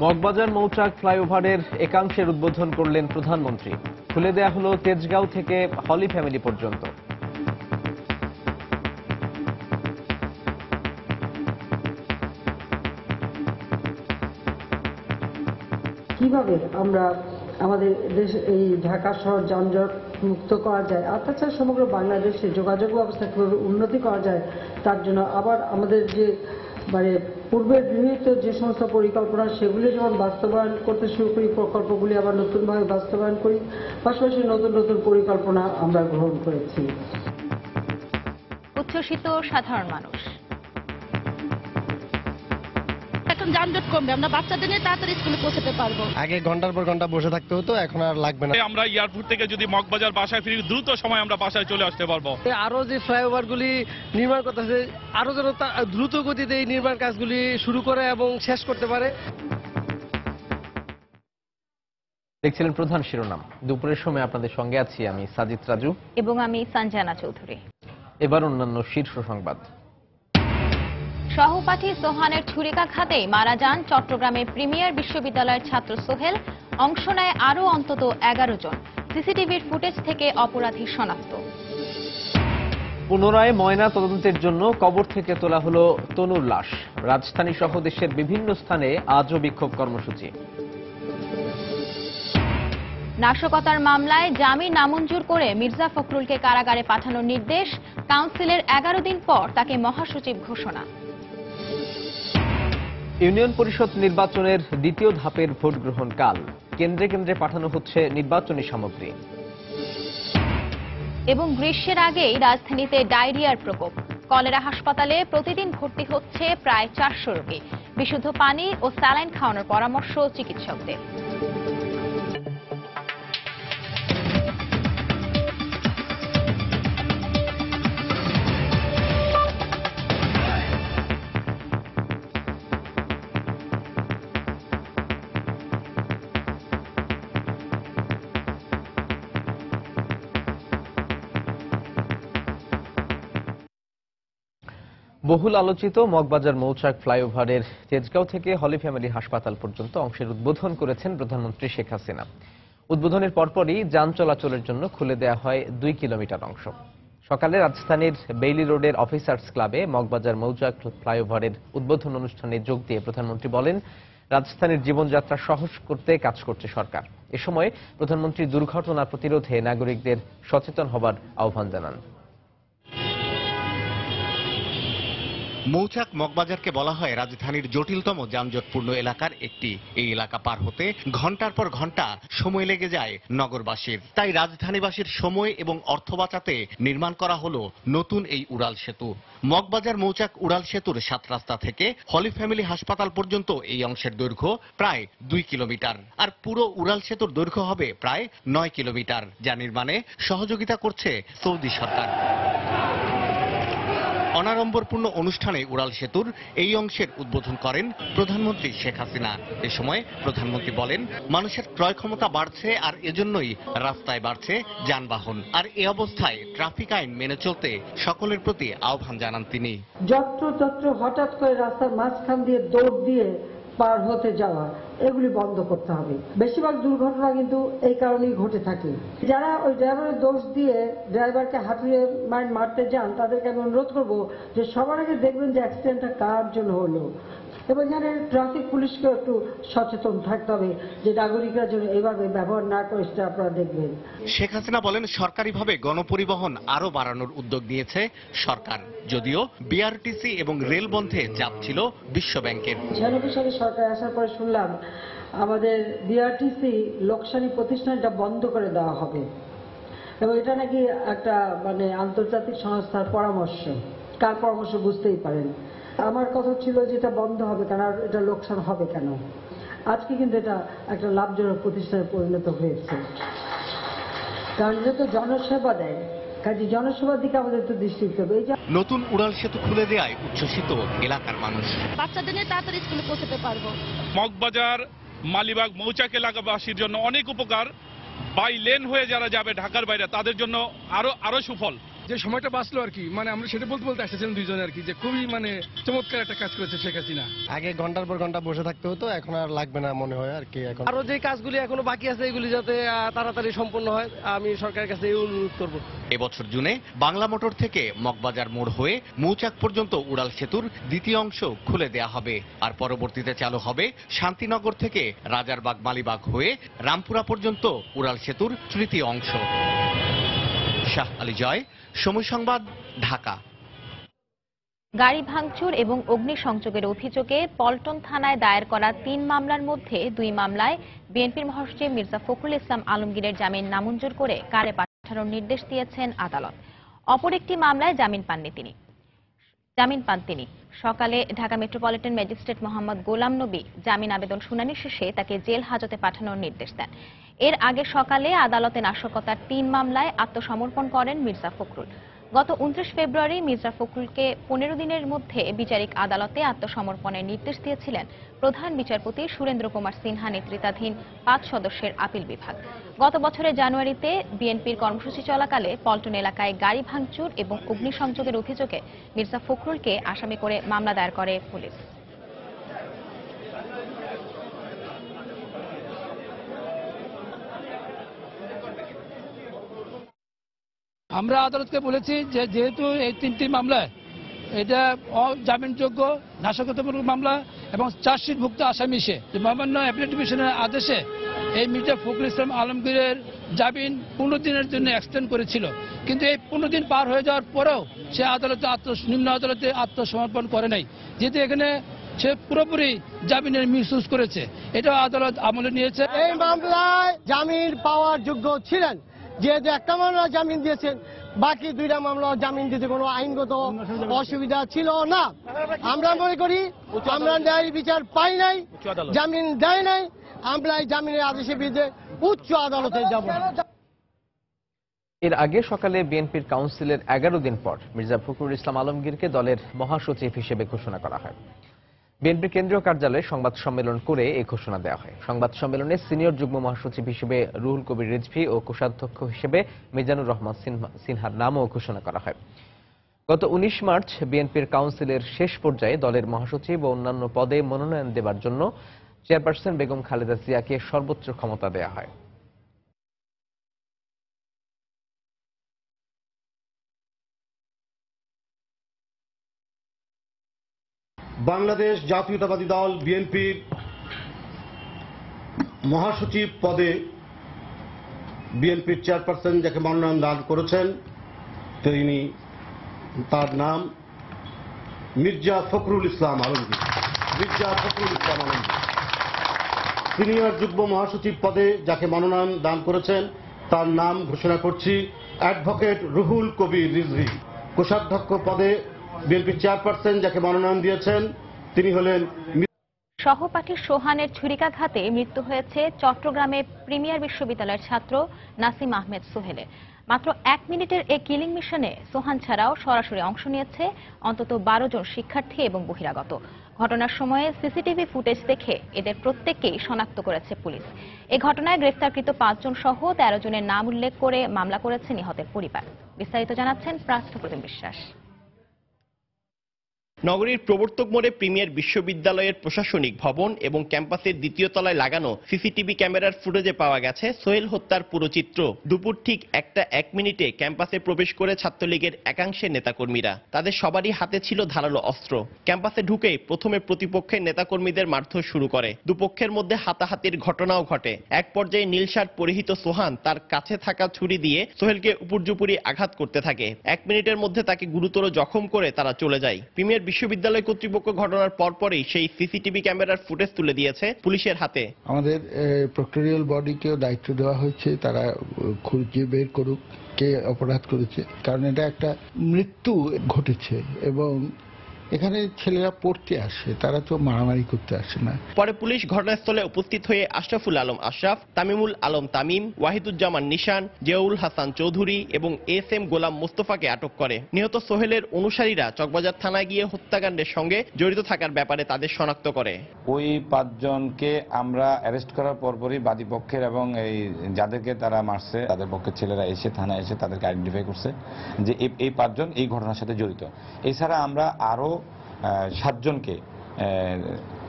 মগবাজার মৌচাক ফ্লাইওভারের একাংশের উদ্বোধন করলেন প্রধানমন্ত্রী। খুলে দেয়া হলো তেজগাঁও থেকে হলি ফ্যামিলি পর্যন্ত। কিভাবে আমরা আমাদের দেশ এই ঢাকা শহর যানজট মুক্ত করা যায়, আর তাছাড়া সমগ্র বাংলাদেশে যোগাযোগ ব্যবস্থা কিভাবে উন্নতি করা যায়, তার জন্য আবার আমাদের যে পূর্বের গৃহীত যে সমস্ত পরিকল্পনা সেগুলি যেমন বাস্তবায়ন করতে শুরু করি, প্রকল্পগুলি আবার নতুনভাবে বাস্তবায়ন করি, পাশাপাশি নতুন নতুন পরিকল্পনা আমরা গ্রহণ করেছি। উচ্ছ্বসিত সাধারণ মানুষ। এখন যানজট কমবে, আমরা বাচ্চাদের নিয়ে তাড়াতাড়ি স্কুলে পৌঁছাতে পারবো। আগে ঘন্টার পর ঘন্টা বসে থাকতে হতো, এখন আর লাগবে না। আমরা এয়ারপোর্ট থেকে যদি মগবাজার বাসায় ফিরি, দ্রুত সময় আমরা বাসায় চলে আসতে পারবো। আরো যে ফ্লাইওভার গুলি নির্মাণ করতেছে, আরো যেন দ্রুত গতিতে এই নির্মাণ কাজগুলি শুরু করে এবং শেষ করতে পারে। দেখছিলেন প্রধান শিরোনাম। দুপুরের সময় আপনাদের সঙ্গে আছি আমি সাজিদ রাজু এবং আমি সঞ্জনা চৌধুরী। এবার অন্যান্য শীর্ষ সংবাদ। সহপাঠী সোহানের ছুরিকাঘাতে মারা যান চট্টগ্রামের প্রিমিয়ার বিশ্ববিদ্যালয়ের ছাত্র সোহেল। অংশ নেয় আরও অন্তত 11 জন। সিসিটিভির ফুটেজ থেকে অপরাধী শনাক্ত। পুনরায় ময়না তদন্তের জন্য কবর থেকে তোলা হলো তনুর লাশ। রাজধানী সহ দেশের বিভিন্ন স্থানে আজও বিক্ষোভ কর্মসূচি। নাশকতার মামলায় জামিন নামঞ্জুর করে মির্জা ফখরুলকে কারাগারে পাঠানোর নির্দেশ। কাউন্সিলের 11 দিন পর তাকে মহাসচিব ঘোষণা। ইউনিয়ন পরিষদ নির্বাচনের দ্বিতীয় ধাপের ভোট গ্রহণ কাল। কেন্দ্রে কেন্দ্রে পাঠানো হচ্ছে নির্বাচনী সামগ্রী। এবং গ্রীষ্মের আগেই রাজধানীতে ডায়রিয়ার প্রকোপ। কলেরা হাসপাতালে প্রতিদিন ভর্তি হচ্ছে প্রায় 400 রোগী। বিশুদ্ধ পানি ও স্যালাইন খাওয়ানোর পরামর্শ চিকিৎসকদের। বহুল আলোচিত মগবাজার মৌচাক ফ্লাইওভারের তেজগাঁও থেকে হলি ফ্যামিলি হাসপাতাল পর্যন্ত অংশের উদ্বোধন করেছেন প্রধানমন্ত্রী শেখ হাসিনা। উদ্বোধনের পরপরই যান চলাচলের জন্য খুলে দেয়া হয় 2 কিলোমিটার অংশ। সকালে রাজধানীর বেইলি রোডের অফিসার্স ক্লাবে মগবাজার মৌচাক ফ্লাইওভারের উদ্বোধন অনুষ্ঠানে যোগ দিয়ে প্রধানমন্ত্রী বলেন, রাজধানীর জীবনযাত্রা সহজ করতে কাজ করছে সরকার। এ সময় প্রধানমন্ত্রী দুর্ঘটনা প্রতিরোধে নাগরিকদের সচেতন হবার আহ্বান জানান। মৌচাক মগবাজারকে বলা হয় রাজধানীর জটিলতম যানজটপূর্ণ এলাকার একটি। এই এলাকা পার হতে ঘন্টার পর ঘন্টা সময় লেগে যায় নগরবাসীর। তাই রাজধানীবাসীর সময় এবং অর্থ বাঁচাতে নির্মাণ করা হলো নতুন এই উড়াল সেতু। মগবাজার মৌচাক উড়াল সেতুর 7 রাস্তা থেকে হলি ফ্যামিলি হাসপাতাল পর্যন্ত এই অংশের দৈর্ঘ্য প্রায় 2 কিলোমিটার, আর পুরো উড়াল সেতুর দৈর্ঘ্য হবে প্রায় 9 কিলোমিটার, যা নির্মাণে সহযোগিতা করছে সৌদি সরকার। অনাড়ম্বরপূর্ণ অনুষ্ঠানে উড়াল সেতুর এই অংশের উদ্বোধন করেন প্রধানমন্ত্রী শেখ হাসিনা। এ সময় প্রধানমন্ত্রী বলেন, মানুষের ক্রয় ক্ষমতা বাড়ছে আর এজন্যই রাস্তায় বাড়ছে যানবাহন। আর এ অবস্থায় ট্রাফিক আইন মেনে চলতে সকলের প্রতি আহ্বান জানান তিনি। যত্র হঠাৎ করে রাস্তার মাঝখান দিয়ে দৌড় দিয়ে পার হতে যাওয়া, এগুলি বন্ধ করতে হবে। বেশিরভাগ দুর্ঘটনা কিন্তু এই কারণেই ঘটে থাকে। যারা ওই ড্রাইভারের দোষ দিয়ে ড্রাইভারকে হাতুড়ে মারতে যান, তাদেরকে আমি অনুরোধ করবো যে সবার আগে দেখবেন যে অ্যাক্সিডেন্টটা কার জন্য হলো, এবং এখানে ট্রাফিক পুলিশকে একটু সচেতন থাকতে হবে যে নাগরিকরা যেন এভাবে ব্যবহার না করে, সেটা আপনারা দেখবেন। শেখ হাসিনা বলেন, সরকারিভাবে গণপরিবহন আরো বাড়ানোর উদ্যোগ নিয়েছে সরকার, যদিও বিআরটিসি এবং রেল বন্ধে চাপ ছিল বিশ্ব ব্যাংকের। 96 সালে সরকার আসার পরে শুনলাম আমাদের বিআরটিসি লোকসানি প্রতিষ্ঠানটা বন্ধ করে দেওয়া হবে, এবং এটা নাকি একটা আন্তর্জাতিক সংস্থার পরামর্শ। কার পরামর্শ বুঝতেই পারেন। আমার কথা ছিল যে এটা বন্ধ হবে কেন, আর এটা লোকসান হবে কেন। আজকে কিন্তু এটা একটা লাভজনক প্রতিষ্ঠানে পরিণত হয়েছে, কারণ এটা তো জনসেবা দেয়। কাজে জনসেবার দিকে আমাদের তো দৃষ্টি দিতে হবে। নতুন উড়াল সেতু খুলে দেওয়ায় উচ্ছ্বসিত এলাকার মানুষ। বাচ্চাদের নিয়ে তাড়াতাড়ি স্কুলে পৌঁছাতে পারবো। মগবাজার, মালিবাগ, মৌচাক এলাকাবাসীর জন্য অনেক উপকার। বাই লেন হয়ে যারা যাবে ঢাকার বাইরে, তাদের জন্য আরো সুফল। যে সময়টা বাঁচলো আর কি, মানে আমরা সেটা বলতে বলতে আসতেছিলাম দুইজনে আর কি, যে খুবই মানে চমৎকার একটা কাজ করেছে শেখ হাসিনা। আগে ঘন্টার পর ঘন্টা বসে থাকতে হতো, এখন আর লাগবে না মনে হয় আর কি। এখন আরো যে কাজগুলি এখনো বাকি আছে এগুলি যাতে তাড়াতাড়ি সম্পন্ন হয়, আমি সরকারের কাছে এই অনুরোধ করবো। এবছর জুনে বাংলা মোটর থেকে মগবাজার মোড় হয়ে মৌচাক পর্যন্ত উড়াল সেতুর দ্বিতীয় অংশ খুলে দেয়া হবে। আর পরবর্তীতে চালু হবে শান্তিনগর থেকে রাজারবাগ মালিবাগ হয়ে রামপুরা পর্যন্ত উড়াল সেতুর তৃতীয় অংশ। শাহ আলী জয়, সময় সংবাদ, ঢাকা। গাড়ি ভাঙচুর এবং অগ্নিসংযোগের অভিযোগে পল্টন থানায় দায়ের করা 3 মামলার মধ্যে 2 মামলায় বিএনপির মহাসচিব মির্জা ফখরুল ইসলাম আলমগীরের জামিন নামঞ্জুর করে কারাগারে পাঠানোর নির্দেশ দিয়েছেন আদালত। অপর একটি মামলায় জামিন পান তিনি। সকালে ঢাকা মেট্রোপলিটন ম্যাজিস্ট্রেট মোহাম্মদ গোলাম নবী জামিন আবেদন শুনানি শেষে তাকে জেল হাজতে পাঠানোর নির্দেশ দেন। এর আগে সকালে আদালতে নাশকতার 3 মামলায় আত্মসমর্পণ করেন মির্জা ফখরুল। গত 29 ফেব্রুয়ারি মির্জা ফখরুলকে 15 দিনের মধ্যে বিচারিক আদালতে আত্মসমর্পণের নির্দেশ দিয়েছিলেন প্রধান বিচারপতি সুরেন্দ্র কুমার সিনহা নেতৃত্বাধীন 5 সদস্যের আপিল বিভাগ। গত বছরের জানুয়ারিতে বিএনপির কর্মসূচি চলাকালে পল্টন এলাকায় গাড়ি ভাঙচুর এবং অগ্নিসংযোগের অভিযোগে মির্জা ফখরুলকে আসামি করে মামলা দায়ের করে পুলিশ। আমরা আদালতকে বলেছি যে যেহেতু এই 3টি মামলায় এটা অজামিনযোগ্য নাশকতামূলক মামলা এবং চার্জশিটভুক্ত আসামি সে, মহামান্য অ্যাপিলেট ডিভিশনের আদেশে এই মির্জা ফখরুল ইসলাম আলমগীরের জামিন 15 দিনের জন্য এক্সটেন্ড করেছিল, কিন্তু এই 15 দিন পার হয়ে যাওয়ার পরেও সে নিম্ন আদালতে আত্মসমর্পণ করে নাই, যেহেতু এখানে সে পুরোপুরি জামিনের মিসইউজ করেছে। এটা আদালত আমলে নিয়েছে। এই মামলায় জামিন পাওয়ার যোগ্য ছিলেন, যেহেতু একটা মামলা জামিন দিয়েছেন, বাকি 2টা মামলা জামিন দিতে কোনো আইনগত অসুবিধা ছিল না। আমরা মনে করি আমরা ন্যায় বিচার পাই নাই, জামিন দেয় নাই, আমরা এই জামিনের আদেশের বিরুদ্ধে উচ্চ আদালতে যাব। এর আগে সকালে বিএনপির কাউন্সিলের 11 দিন পর মির্জা ফখরুল ইসলাম আলমগীরকে দলের মহাসচিব হিসেবে ঘোষণা করা হয়। বিএনপির কেন্দ্রীয় কার্যালয়ে সংবাদ সম্মেলন করে এই ঘোষণা দেওয়া হয়। সংবাদ সম্মেলনে সিনিয়র যুগ্ম মহাসচিব হিসেবে রুহুল কবির রিজভী ও কোষাধ্যক্ষ হিসেবে মিজানুর রহমান সিনহার নামও ঘোষণা করা হয়। গত 19 মার্চ বিএনপির কাউন্সিলের শেষ পর্যায়ে দলের মহাসচিব ও অন্যান্য পদে মনোনয়ন দেবার জন্য চেয়ারপারসন বেগম খালেদা জিয়াকে সর্বোচ্চ ক্ষমতা দেওয়া হয়। বাংলাদেশ জাতীয়তাবাদী দল বিএনপির মহাসচিব পদে বিএনপির চেয়ারপারসন যাকে মনোনয়ন দান করেছেন তার নাম মির্জা ফখরুল ইসলাম আলমগীর। সিনিয়র যুগ্ম মহাসচিব পদে যাকে মনোনয়ন দান করেছেন তার নাম ঘোষণা করছি অ্যাডভোকেট রুহুল কবির রিজভী। কোষাধ্যক্ষ পদে বিএনপির চেয়ারপারসন যাকে মনোনয়ন দিয়েছেন তিনি হলেন সহপাঠী সোহানের ছুরিকাঘাতে মৃত্যু হয়েছে চট্টগ্রামে প্রিমিয়ার বিশ্ববিদ্যালয়ের ছাত্র নাসিম আহমেদ সোহেলের। মাত্র 1 মিনিটের এই কিলিং মিশনে সোহান ছাড়াও সরাসরি অংশ নিয়েছে অন্তত 12 জন শিক্ষার্থী এবং বহিরাগত। ঘটনার সময়ে সিসিটিভি ফুটেজ দেখে এদের প্রত্যেককেই শনাক্ত করেছে পুলিশ। এই ঘটনায় গ্রেফতারকৃত 5 জন সহ 13 জনের নাম উল্লেখ করে মামলা করেছে নিহতের পরিবার। বিস্তারিত জানাচ্ছেন প্রার্থপ্রতিম বিশ্বাস। নগরীর প্রবর্তক মোড়ে প্রিমিয়ার বিশ্ববিদ্যালয়ের প্রশাসনিক ভবন এবং ক্যাম্পাসের দ্বিতীয় তলায় লাগানো সিসিটিভি ক্যামেরার ফুটেজে পাওয়া গেছে সোহেল হত্যার পুরো চিত্র। দুপুর ঠিক 1টা 1 মিনিটে ক্যাম্পাসে প্রবেশ করে ছাত্রলীগের একাংশের নেতাকর্মীরা। তাদের সবারই হাতে ছিল ধারালো অস্ত্র। ক্যাম্পাসে ঢুকেই প্রথমে প্রতিপক্ষের নেতাকর্মীদের মারধর শুরু করে। দুপক্ষের মধ্যে হাতাহাতির ঘটনাও ঘটে। এক পর্যায়ে নীল শার্ট পরিহিত সোহান তার কাছে থাকা ছুরি দিয়ে সোহেলকে উপর্যুপরি আঘাত করতে থাকে। 1 মিনিটের মধ্যে তাকে গুরুতর জখম করে তারা চলে যায়। প্রিমিয়ার বিশ্ববিদ্যালয় কর্তৃপক্ষ ঘটনার পরপরই সেই সিসিটিভি ক্যামেরার ফুটেজ তুলে দিয়েছে পুলিশের হাতে। আমাদের প্রক্টোরিয়াল বডিকেও দায়িত্ব দেওয়া হয়েছে, তারা খুঁজে বের করুক কে অপরাধ করেছে, কারণ এটা একটা মৃত্যু ঘটেছে এবং এখানে ছেলেরা পড়তে আসে, তারা তো মারামারি করতে আসে না। পরে পুলিশ ঘটনাস্থলে উপস্থিত হয়ে আশরাফুল আলম আশরাফ, তামিমুল আলম তামিম, ওয়াহিদুজ্জামান নিশান, জিয়াউল হাসান চৌধুরী এবং এস.এম. গোলাম মোস্তফাকে আটক করে। নিহত সোহেলের অনুসারীরা চকবাজার থানায় গিয়ে হত্যাকাণ্ডের সঙ্গে জড়িত থাকার ব্যাপারে তাদের শনাক্ত করে। ওই 5 জনকে আমরা অ্যারেস্ট করার পরপরই বাদী পক্ষের এবং এই যাদেরকে তারা মারছে তাদের পক্ষের ছেলেরা এসে থানায় এসে তাদেরকে আইডেন্টিফাই করছে যে এই 5 জন এই ঘটনার সাথে জড়িত। এছাড়া আমরা আরো 7 জনকে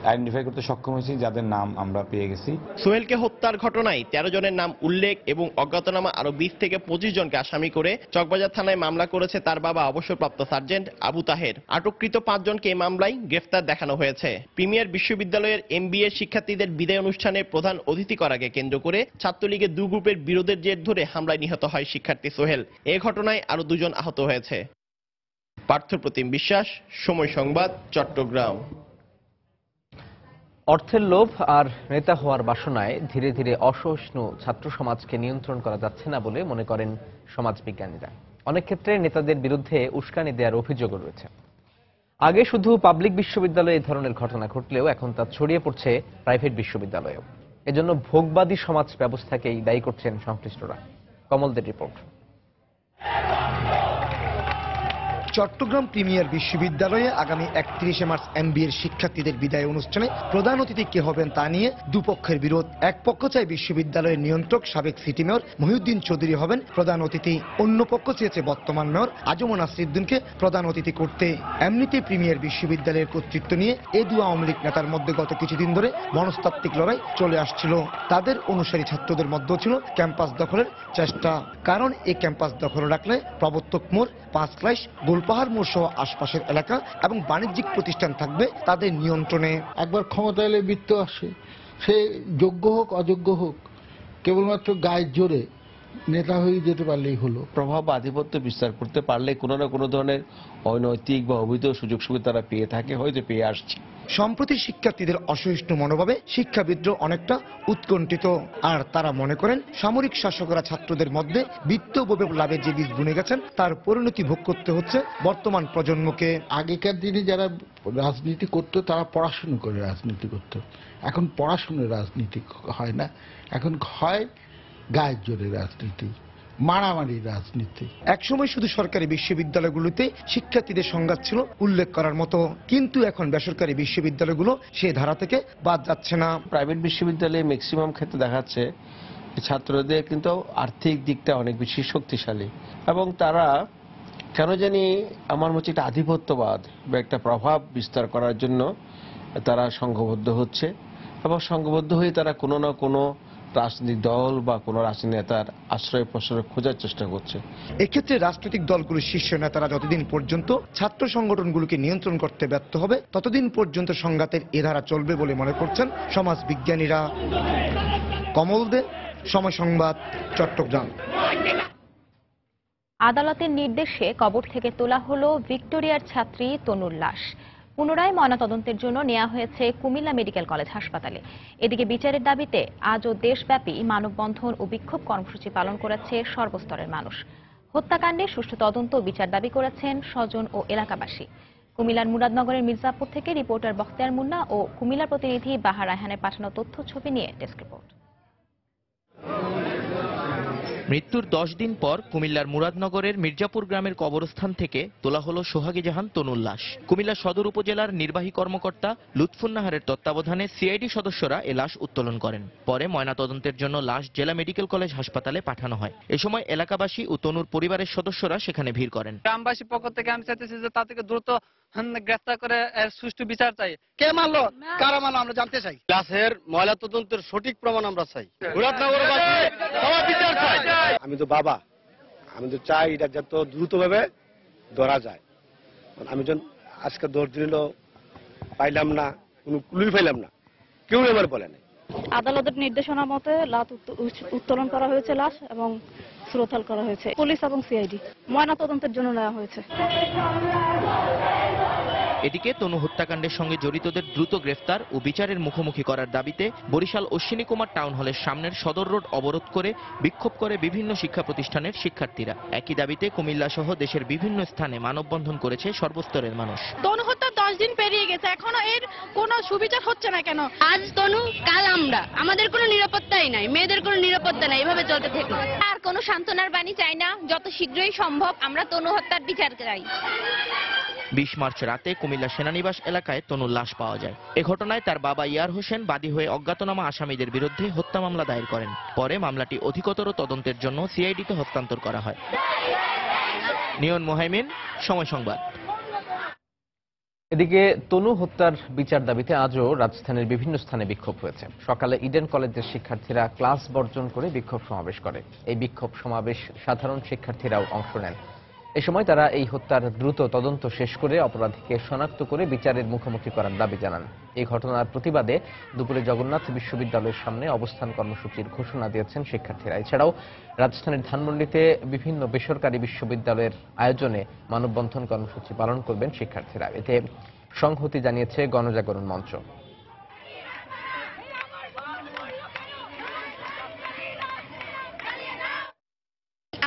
আইডেন্টিফাই করতে সক্ষম হয়েছি, যাদের নাম আমরা পেয়ে গেছি। সোহেলকে হত্যার ঘটনায় 13 জনের নাম উল্লেখ এবং অজ্ঞাতনামা আরো 20 থেকে 25 জনকে আসামি করে চকবাজার থানায় মামলা করেছে তার বাবা অবসরপ্রাপ্ত সার্জেন্ট আবু তাহের। আটককৃত 5 জনকে এই মামলায় গ্রেফতার দেখানো হয়েছে। প্রিমিয়ার বিশ্ববিদ্যালয়ের MBA শিক্ষার্থীদের বিদায় অনুষ্ঠানে প্রধান অতিথি করাকে কেন্দ্র করে ছাত্রলীগের 2 গ্রুপের বিরোধের জের ধরে হামলায় নিহত হয় শিক্ষার্থী সোহেল। এ ঘটনায় আরো 2 জন আহত হয়েছে। পার্থপ্রতিম বিশ্বাস, সময় সংবাদ, চট্টগ্রাম। অর্থের লোভ আর নেতা হওয়ার বাসনায় ধীরে ধীরে অসহিষ্ণু ছাত্র সমাজকে নিয়ন্ত্রণ করা যাচ্ছে না বলে মনে করেন সমাজবিজ্ঞানীরা। অনেক ক্ষেত্রে নেতাদের বিরুদ্ধে উস্কানি দেওয়ার অভিযোগও রয়েছে। আগে শুধু পাবলিক বিশ্ববিদ্যালয়ে এই ধরনের ঘটনা ঘটলেও এখন তা ছড়িয়ে পড়ছে প্রাইভেট বিশ্ববিদ্যালয়েও। এজন্য ভোগবাদী সমাজ ব্যবস্থাকেই দায়ী করছেন সংশ্লিষ্টরা। কমলদের রিপোর্ট। চট্টগ্রাম প্রিমিয়ার বিশ্ববিদ্যালয়ে আগামী 31 মার্চ MBA শিক্ষার্থীদের বিদায় অনুষ্ঠানে প্রধান অতিথি কে হবেন তা নিয়ে দুপক্ষের বিরোধ। এক পক্ষ চায় বিশ্ববিদ্যালয়ের নিয়ন্ত্রক সাবেক সিটি মেয়র মহিউদ্দিন চৌধুরী হবেন প্রধান অতিথি, অন্য পক্ষ চেয়েছে বর্তমান মেয়র আজম নাসিরউদ্দিনকে প্রধান অতিথি করতে। এমনিতে প্রিমিয়ার বিশ্ববিদ্যালয়ের কর্তৃত্ব নিয়ে এই 2 আওয়ামী লীগ নেতার মধ্যে গত কিছুদিন ধরে মনস্তাত্ত্বিক লড়াই চলে আসছিল। তাদের অনুসারী ছাত্রদের মধ্যেও ছিল ক্যাম্পাস দখলের চেষ্টা। কারণ এই ক্যাম্পাস দখল রাখলে প্রবর্তক মোড়, 5 ক্লাস, পাহাড় মোড় সহ আশপাশের এলাকা এবং বাণিজ্যিক প্রতিষ্ঠান থাকবে তাদের নিয়ন্ত্রণে। একবার ক্ষমতা এলে বৃত্ত আসে, সে যোগ্য হোক অযোগ্য হোক, কেবলমাত্র গায়ের জোরে নেতা হয়ে যেতে পারলেই হলো। প্রভাব বা আধিপত্য বিস্তার করতে পারলে কোনো না কোনো ধরনের অনৈতিক বা অবৈধ সুযোগ সুবিধা তারা পেয়ে থাকে, হয়তো পেয়ে আসছে। সম্প্রতি শিক্ষার্থীদের অসহিষ্ণু মনোভাবে শিক্ষাবিদরা অনেকটা উৎকণ্ঠিত। আর তারা মনে করেন সামরিক শাসকরা ছাত্রদের মধ্যে বিত্তভোগ লাভের যে বীজ বুনে গেছেন তার পরিণতি ভোগ করতে হচ্ছে বর্তমান প্রজন্মকে। আগেকার দিনে যারা রাজনীতি করত তারা পড়াশুনো করে রাজনীতি করত, এখন পড়াশুনোর রাজনীতি হয় না, এখন হয় গায়ের জোরে রাজনীতি, মারামারি রাজনীতি। একসময় শুধু সরকারি বিশ্ববিদ্যালয়গুলোতে শিক্ষার্থীদের সংঘাত ছিল উল্লেখ করার মতো, কিন্তু এখন বেসরকারি বিশ্ববিদ্যালয়গুলো সেই ধারা থেকে বাদ যাচ্ছে না। প্রাইভেট বিশ্ববিদ্যালয়ে ম্যাক্সিমাম ক্ষেত্রে দেখা যাচ্ছে ছাত্রদের কিন্তু আর্থিক দিকটা অনেক বেশি শক্তিশালী এবং তারা কেন জানি আমার মতে একটা আধিপত্যবাদ বা একটা প্রভাব বিস্তার করার জন্য তারা সংঘবদ্ধ হচ্ছে এবং সংঘবদ্ধ হয়ে তারা কোনো না কোনো রাজনৈতিক দল বা কোনো রাজনৈতিক নেতার আশ্রয় প্রশ্রয় খোঁজার চেষ্টা করছে। এক্ষেত্রে রাজনৈতিক দলগুলোর শীর্ষ নেতারা যতদিন পর্যন্ত ছাত্র সংগঠনগুলোকে নিয়ন্ত্রণ করতে ব্যর্থ হবে ততদিন পর্যন্ত সংঘাতের এ ধারা চলবে বলে মনে করছেন সমাজ বিজ্ঞানীরা। কমল দে, সময় সংবাদ, চট্টগ্রাম। আদালতের নির্দেশে কবর থেকে তোলা হলো ভিক্টোরিয়ার ছাত্রী তনুর লাশ। পুনরায় ময়নাতদন্তের জন্য নেওয়া হয়েছে কুমিল্লা মেডিকেল কলেজ হাসপাতালে। এদিকে বিচারের দাবিতে আজও দেশব্যাপী মানববন্ধন ও বিক্ষোভ কর্মসূচি পালন করেছে সর্বস্তরের মানুষ। হত্যাকাণ্ডে সুষ্ঠু তদন্ত ও বিচার দাবি করেছেন স্বজন ও এলাকাবাসী। কুমিল্লার মুরাদনগরের মির্জাপুর থেকে রিপোর্টার বখতিয়ার মুন্না ও কুমিল্লার প্রতিনিধি বাহার রায়হানের পাঠানো তথ্য ছবি নিয়ে ডেস্ক রিপোর্ট। মৃত্যুর 10 দিন পর কুমিল্লার মুরাদনগরের মির্জাপুর গ্রামের কবরস্থান থেকে তোলা হলো সোহাগী জাহান তনুর লাশ। কুমিল্লা সদর উপজেলার নির্বাহী কর্মকর্তা লুৎফুন্নাহারের তত্ত্বাবধানে সিআইডি সদস্যরা এ লাশ উত্তোলন করেন। পরে ময়নাতদন্তের জন্য লাশ জেলা মেডিকেল কলেজ হাসপাতালে পাঠানো হয়। এ সময় এলাকাবাসী ও তনুর পরিবারের সদস্যরা সেখানে ভিড় করেন। গ্রামবাসীর পক্ষ থেকে আমি চাইতেছি যে তা থেকে দ্রুত গ্রেফতার করে এর সুষ্ঠু বিচার চাই। কে মারলো, কারা মারলো আমরা জানতে চাই। লাশের ময়নাতদন্তের সঠিক প্রমাণ আমরা চাই। আমি তো বাবা, আমি তো চাই এটা যত দ্রুতভাবে ধরা যায়। আমি যখন আজকে 10 দিন পাইলাম না, কোনো ক্লুই পাইলাম না, কেউ এবার বলে নাই। আদালতের নির্দেশনা মতে উত্তোলন করা হয়েছে লাশ এবং শ্রোতাল করা হয়েছে। পুলিশ এবং সিআইডি ময়নাতদন্তের জন্য নেওয়া হয়েছে। এদিকে তনু হত্যাকাণ্ডের সঙ্গে জড়িতদের দ্রুত গ্রেফতার ও বিচারের মুখোমুখি করার দাবিতে বরিশাল অশ্বিনী কুমার টাউন হলের সামনের সদর রোড অবরোধ করে বিক্ষোভ করে বিভিন্ন শিক্ষা প্রতিষ্ঠানের শিক্ষার্থীরা। একই দাবিতে কুমিল্লা সহ দেশের বিভিন্ন স্থানে মানববন্ধন করেছে সর্বস্তরের মানুষ। তনু হত্যা 10 দিন পেরিয়ে গেছে, এখনো এর কোনো সুবিচার হচ্ছে না কেন? আজ তনু কাল আমরা, আমাদের কোনো নিরাপত্তাই নাই, মেয়েদের কোনো নিরাপত্তা নাই, এভাবে চলতে থাকলে আর কোনো সান্ত্বনার বাণী চাই না, যত শীঘ্রই সম্ভব আমরা তনু হত্যার বিচার চাই। 20 মার্চ রাতে কুমিল্লা সেনানিবাস এলাকায় তনুর লাশ পাওয়া যায়। এ ঘটনায় তার বাবা ইয়ার হোসেন বাদী হয়ে অজ্ঞাতনামা আসামিদের বিরুদ্ধে হত্যা মামলা দায়ের করেন। পরে মামলাটি অধিকতর তদন্তের জন্য সিআইডিতে হস্তান্তর করা হয়। নিয়ন মোহাইমিন, সময় সংবাদ। এদিকে তনু হত্যার বিচার দাবিতে আজও রাজধানীর বিভিন্ন স্থানে বিক্ষোভ হয়েছে। সকালে ইডেন কলেজের শিক্ষার্থীরা ক্লাস বর্জন করে বিক্ষোভ সমাবেশ করে। এই বিক্ষোভ সমাবেশ সাধারণ শিক্ষার্থীরাও অংশ নেন। এ সময় তারা এই হত্যার দ্রুত তদন্ত শেষ করে অপরাধীকে শনাক্ত করে বিচারের মুখোমুখি করার দাবি জানান। এই ঘটনার প্রতিবাদে দুপুরে জগন্নাথ বিশ্ববিদ্যালয়ের সামনে অবস্থান কর্মসূচির ঘোষণা দিয়েছেন শিক্ষার্থীরা। এছাড়াও রাজধানীর ধানমন্ডিতে বিভিন্ন বেসরকারি বিশ্ববিদ্যালয়ের আয়োজনে মানববন্ধন কর্মসূচি পালন করবেন শিক্ষার্থীরা। এতে সংহতি জানিয়েছে গণজাগরণ মঞ্চ।